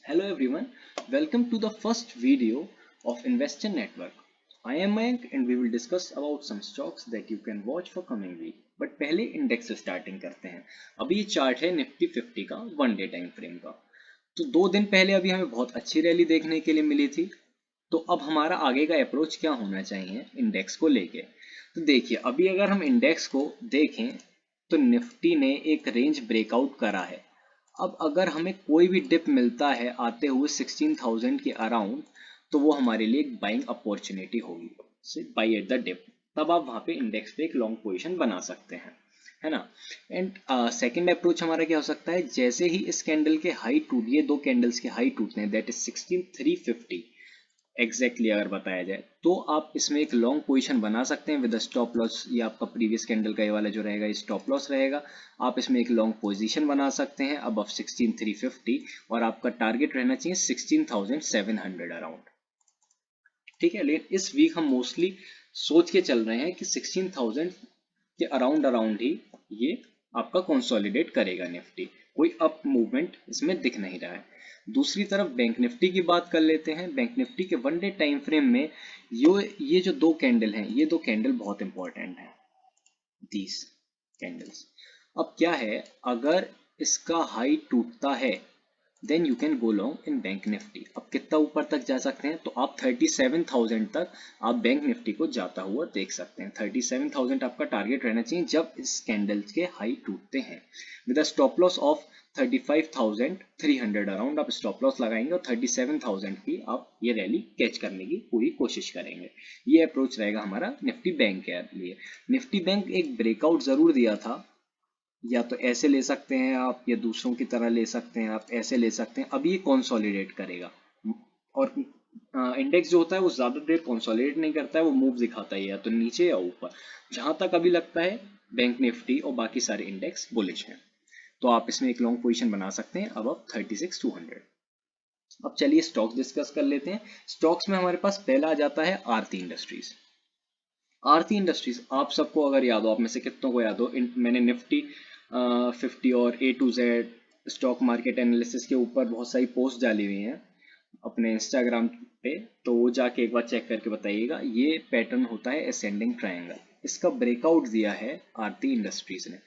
Hello everyone, welcome to the first video of Investor Network. I am Mayank and we will discuss about some stocks that you can watch for coming week. But पहले index से starting करते हैं। अभी ये chart है Nifty 50 का 1 day time frame का। तो 2 दिन पहले अभी हमें बहुत अच्छी रैली देखने के लिए मिली थी। तो अब हमारा आगे का अप्रोच क्या होना चाहिए इंडेक्स को लेके। तो देखिए अभी अगर हम इंडेक्स को देखें तो निफ्टी ने एक रेंज ब्रेकआउट करा है। अब अगर हमें कोई भी डिप मिलता है आते हुए 16,000 के अराउंड तो वो हमारे लिए एक बाइंग अपॉर्चुनिटी होगी, से बाई एट द डिप। तब आप वहां पे इंडेक्स पे एक लॉन्ग पोजीशन बना सकते हैं, है ना। एंड सेकंड अप्रोच हमारा क्या हो सकता है, जैसे ही इस कैंडल के हाई टूट, ये दो कैंडल्स के हाई टूटते हैं दैट इज 16,350 एग्जैक्टली अगर बताया जाए, तो आप इसमें एक लॉन्ग पोजीशन बना सकते हैं विद स्टॉप लॉस। ये आपका प्रीवियस कैंडल का ये वाला जो रहेगा ये स्टॉप लॉस रहेगा। आप इसमें एक लॉन्ग पोजीशन बना सकते हैं अबव 16,350 और आपका टारगेट रहना चाहिए 16,700 अराउंड। ठीक है, लेकिन इस वीक हम मोस्टली सोच के चल रहे हैं कि 16,000 के अराउंड अराउंड ही ये आपका कंसोलिडेट करेगा निफ्टी। कोई अप मूवमेंट इसमें दिख नहीं रहा है। दूसरी तरफ बैंक निफ्टी की बात कर लेते हैं। बैंक निफ्टी के 1 डे टाइम फ्रेम में ये जो दो कैंडल हैं, ये दो कैंडल बहुत इंपॉर्टेंट हैं, दीज कैंडल्स। अब क्या है, अगर इसका हाई टूटता है then you can go long in bank Nifty. अब कितना ऊपर तक जा सकते हैं, तो आप 37,000 तक आप बैंक निफ्टी को जाता हुआ देख सकते हैं। 37,000 आपका टारगेट रहना चाहिए जब इस कैंडल्स के हाई टूटते हैं। With a stop loss of 35,300 around आप स्टॉप लॉस लगाएंगे और 37,000 की आप ये रैली कैच करने की पूरी कोशिश करेंगे। ये अप्रोच रहेगा हमारा निफ्टी बैंक के लिए। निफ्टी बैंक एक ब्रेकआउट जरूर दिया था, या तो ऐसे ले सकते हैं आप या दूसरों की तरह ले सकते हैं आप, ऐसे ले सकते हैं। अब ये कंसोलिडेट करेगा और इंडेक्स जो होता है वो ज्यादा देर कंसोलिडेट नहीं करता है, वो मूव दिखाता है या तो नीचे या ऊपर। जहां तक अभी लगता है बैंक निफ्टी और बाकी सारे इंडेक्स बुलिश हैं, तो आप इसमें एक लॉन्ग पोजीशन बना सकते हैं अबव 36,200। अब चलिए स्टॉक्स डिस्कस कर लेते हैं। स्टॉक्स में हमारे पास पहला आ जाता है आरती इंडस्ट्रीज। आरती इंडस्ट्रीज आप सबको अगर याद हो, आप में से कितनों को याद हो, मैंने निफ्टी 50 और A to Z stock market analysis के ऊपर बहुत सारी पोस्ट डाली हुई हैं अपने इंस्टाग्राम पे, तो वो जाके एक बार चेक करके बताइएगा। ये पैटर्न होता है असेंडिंग ट्रायंगल। इसका ब्रेकआउट दिया है आरती इंडस्ट्रीज ने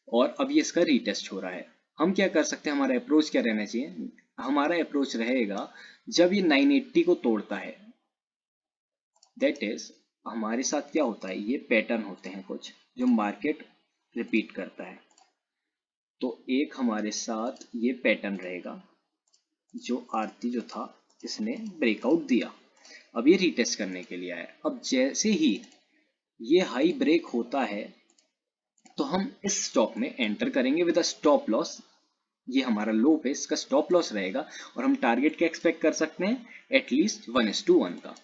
और अब ये इसका रीटेस्ट हो रहा है। हम क्या कर सकते हैं, हमारा अप्रोच क्या रहना चाहिए, हमारा अप्रोच रहेगा जब ये 980 को तोड़ता है, दैट इज हमारे साथ क्या होता है, ये पैटर्न होते हैं कुछ जो मार्केट रिपीट करता है। तो एक हमारे साथ ये पैटर्न रहेगा जो आरती जो था इसने ब्रेकआउट दिया, अब ये रीटेस्ट करने के लिए आया। अब जैसे ही ये हाई ब्रेक होता है तो हम इस स्टॉक में एंटर करेंगे विद अ स्टॉप लॉस। ये हमारा लो पे इसका स्टॉप लॉस रहेगा और हम टारगेट क्या एक्सपेक्ट कर सकते हैं, एटलीस्ट 1:1 का।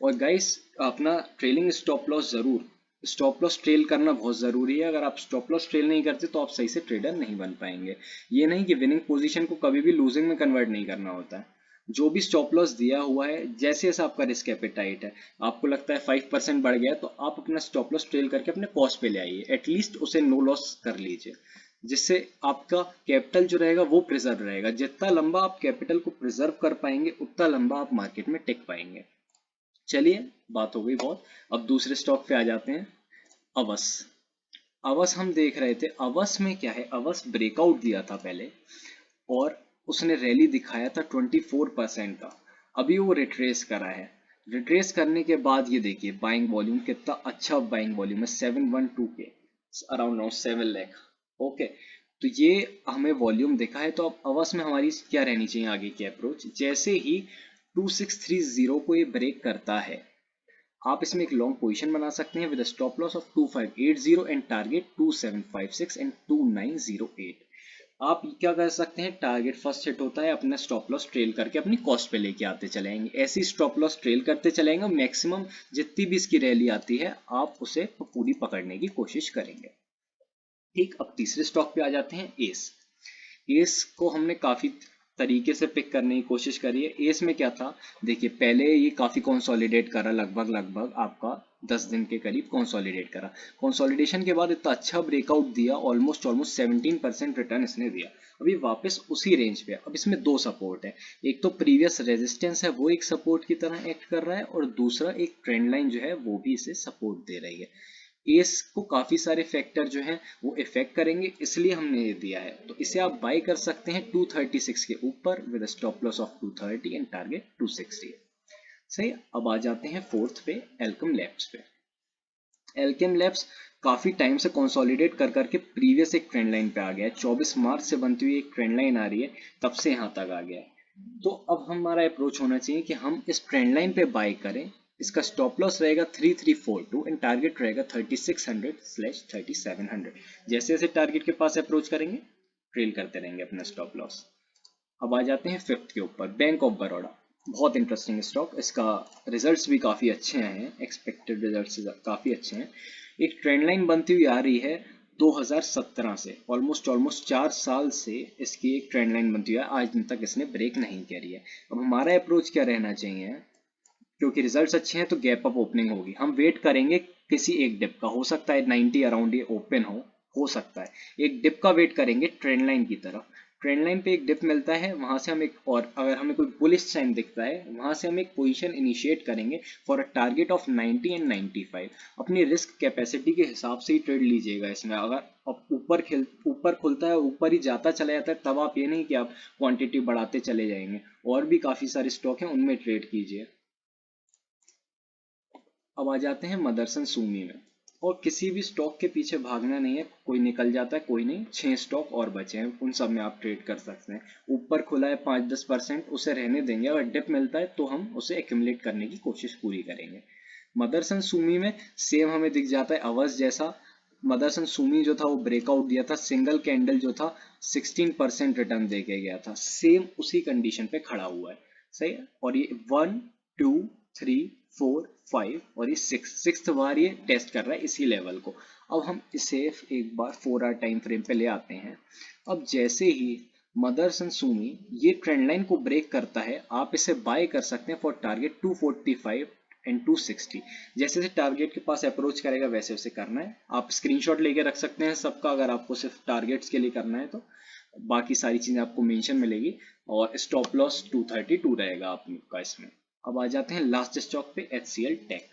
और गाइस अपना ट्रेलिंग स्टॉप लॉस जरूर, स्टॉप लॉस ट्रेल करना बहुत जरूरी है। अगर आप स्टॉप लॉस ट्रेल नहीं करते तो आप सही से ट्रेडर नहीं बन पाएंगे। ये नहीं कि विनिंग पोजीशन को कभी भी लूजिंग में कन्वर्ट नहीं करना होता है। जो भी स्टॉप लॉस दिया हुआ है, जैसे जैसा आपका रिस्क एपेटाइट है, आपको लगता है 5% बढ़ गया तो आप अपना स्टॉप लॉस ट्रेल करके अपने कॉस्ट पे ले आइए, एटलीस्ट उसे नो लॉस कर लीजिए, जिससे आपका कैपिटल जो रहेगा वो प्रिजर्व रहेगा। जितना लंबा आप कैपिटल को प्रिजर्व कर पाएंगे उतना लंबा आप मार्केट में टिक पाएंगे। चलिए बात हो गई बहुत, अब दूसरे स्टॉक पे आ जाते हैं। अवस। अवस हम देख रहे थे, अवस में क्या है, अवस ब्रेकआउट दिया था पहले और उसने रैली दिखाया था 24% का। अभी वो रिट्रेस करा है। रिट्रेस करने के बाद ये देखिए बाइंग वॉल्यूम कितना अच्छा बाइंग वॉल्यूम है, 712 के अराउंड 7 लाख। ओके, तो ये हमें वॉल्यूम दिखा है। तो अब अवस में हमारी क्या रहनी चाहिए आगे की अप्रोच, जैसे ही 2630 को ये ब्रेक करता है आप इसमें एक लॉन्ग पोजीशन बना सकते हैं with stop loss of 2580 and target 2756 and 2908। आप क्या कर सकते हैं, टारगेट फर्स्ट हिट होता है अपना स्टॉप लॉस ट्रेल करके अपनी कॉस्ट पे लेके आते चलेंगे, ऐसी स्टॉप लॉस ट्रेल करते चलेंगे। मैक्सिमम जितनी भी इसकी रैली आती है आप उसे पूरी पकड़ने की कोशिश करेंगे। ठीक, अब तीसरे स्टॉक पे आ जाते हैं एस। एस को हमने काफी तरीके से पिक करने की कोशिश करी है। एस में क्या था, देखिए पहले ये काफी कंसोलिडेट करा लगभग लगभग आपका 10 दिन के करीब कंसोलिडेट करा। कंसोलिडेशन के बाद इतना अच्छा ब्रेकआउट दिया, ऑलमोस्ट 17% रिटर्न इसने दिया। अभी वापस उसी रेंज पे। अब इसमें दो सपोर्ट है, एक तो प्रीवियस रेजिस्टेंस है वो एक सपोर्ट की तरह एक्ट कर रहा है, और दूसरा एक ट्रेंड लाइन जो है वो भी इसे सपोर्ट दे रही है। एस को काफी सारे फैक्टर जो हैं वो इफेक्ट करेंगे, इसलिए हमने ये दिया है। तो इसे आप बाय कर सकते हैं 236 के ऊपर with stop loss of 230 and target 260। सही। अब आ जाते हैं फोर्थ पे, एल्केम लैब्स पे। एल्केम लैब्स काफी टाइम से कंसोलिडेट कर करके प्रीवियस एक ट्रेंड लाइन पे आ गया है। 24 मार्च से बनती हुई एक ट्रेंड लाइन आ रही है, तब से यहाँ तक आ गया है। तो अब हमारा अप्रोच होना चाहिए कि हम इस ट्रेंड लाइन पे बाय करें। इसका स्टॉप लॉस रहेगा 3342 एंड टारगेट रहेगा 3600/3700। जैसे जैसे टारगेट के पास अप्रोच करेंगे ट्रेल करते रहेंगे अपना स्टॉप लॉस। अब आ जाते हैं फिफ्थ के ऊपर, बैंक ऑफ बड़ौदा। बहुत इंटरेस्टिंग स्टॉक, इसका रिजल्ट्स भी काफ़ी अच्छे आए हैं, एक्सपेक्टेड रिजल्ट्स काफ़ी अच्छे हैं। एक ट्रेंड लाइन बनती हुई आ रही है 2017 से, ऑलमोस्ट 4 साल से इसकी एक ट्रेंड लाइन बनती हुई है, आज दिन तक इसने ब्रेक नहीं करी है। अब हमारा अप्रोच क्या रहना चाहिए, क्योंकि रिजल्ट्स अच्छे हैं तो गैप अप ओपनिंग होगी, हम वेट करेंगे किसी एक डिप का, हो सकता है 90 अराउंड ये ओपन हो सकता है एक डिप का वेट करेंगे ट्रेंड लाइन की तरह। ट्रेंड लाइन पे एक डिप मिलता है, वहां से हम एक, और अगर हमें कोई बुलिश साइन दिखता है वहां से हम एक पोजीशन इनिशिएट करेंगे for a target of 90 and 95। अपनी रिस्क कैपेसिटी के हिसाब से ही ट्रेड लीजिएगा इसमें। अगर अब ऊपर खुलता है ऊपर ही जाता चला जाता है, तब आप ये नहीं कि आप क्वांटिटी बढ़ाते चले जाएंगे। और भी काफी सारे स्टॉक हैं उनमें ट्रेड कीजिए। अब आ जाते हैं मदरसन सूमी में, और किसी भी स्टॉक के पीछे भागना नहीं है, कोई निकल जाता है कोई नहीं, 6 स्टॉक और बचे हैं, उन सब में आप ट्रेड कर सकते हैं। ऊपर खुला है 5-10%, उसे रहने देंगे, अगर डिप मिलता है तो हम उसे एक्यूमुलेट करने की कोशिश पूरी करेंगे। मदरसन सूमी में सेम हमें दिख जाता है अवर्स जैसा। मदरसन सूमी जो था वो ब्रेकआउट दिया था, सिंगल कैंडल जो था 16% रिटर्न दे के गया था, सेम उसी कंडीशन पे खड़ा हुआ है। सही है। और ये 1 2 3 4 5 और ये सिक्स्थ बार ये टेस्ट कर रहा है इसी लेवल को। अब हम इसे एक बार 4 आवर टाइम फ्रेम पे ले आते हैं। अब जैसे ही मदरसन सूमी ये ट्रेंड लाइन को ब्रेक करता है, आप इसे बाय कर सकते हैं फॉर टारगेट 245 एंड 260। जैसे जैसे टारगेट के पास अप्रोच करेगा वैसे वैसे करना है। आप स्क्रीनशॉट लेके रख सकते हैं सबका, अगर आपको सिर्फ टारगेट्स के लिए करना है तो। बाकी सारी चीजें आपको मेंशन मिलेगी, और स्टॉप लॉस 232 रहेगा आपका इसमें। अब आ जाते हैं लास्ट स्टॉक पे, HCL टेक।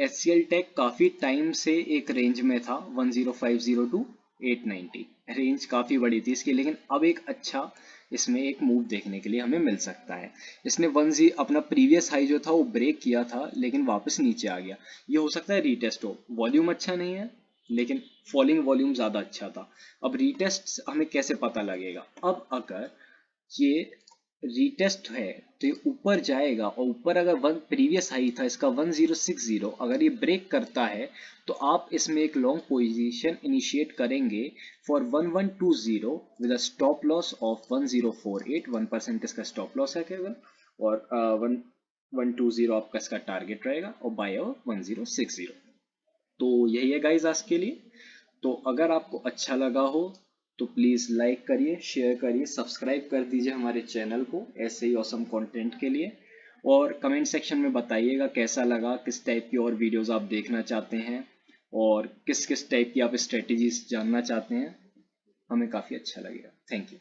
HCL टेक काफी टाइम से एक रेंज में था, 1050 टू 890, रेंज काफी बड़ी थी इसकी, लेकिन अब एक अच्छा इसमें एक मूव देखने के लिए हमें मिल सकता है। इसने अपना प्रीवियस हाई जो था वो ब्रेक किया था, लेकिन वापस नीचे आ गया। ये हो सकता है रीटेस्ट हो, वॉल्यूम अच्छा नहीं है लेकिन फॉलिंग वॉल्यूम ज्यादा अच्छा था। अब रीटेस्ट हमें कैसे पता लगेगा, अब अगर ये रीटेस्ट है तो ये ऊपर जाएगा, और ऊपर अगर प्रीवियस हाई था इसका 1060, अगर ये ब्रेक करता है तो आप इसमें एक लॉन्ग पोजीशन इनिशिएट करेंगे for 1120 with a stop loss of 1048। 1% इसका स्टॉप लॉस है केवल, और 1120 आपका इसका टारगेट रहेगा, और बाय 1060। तो यही है गाइज आज के लिए। तो अगर आपको अच्छा लगा हो तो प्लीज़ लाइक करिए, शेयर करिए, सब्सक्राइब कर दीजिए हमारे चैनल को ऐसे ही ऑसम कंटेंट के लिए। और कमेंट सेक्शन में बताइएगा कैसा लगा, किस टाइप की और वीडियोस आप देखना चाहते हैं, और किस किस टाइप की आप स्ट्रेटजीज जानना चाहते हैं, हमें काफ़ी अच्छा लगेगा। Thank you.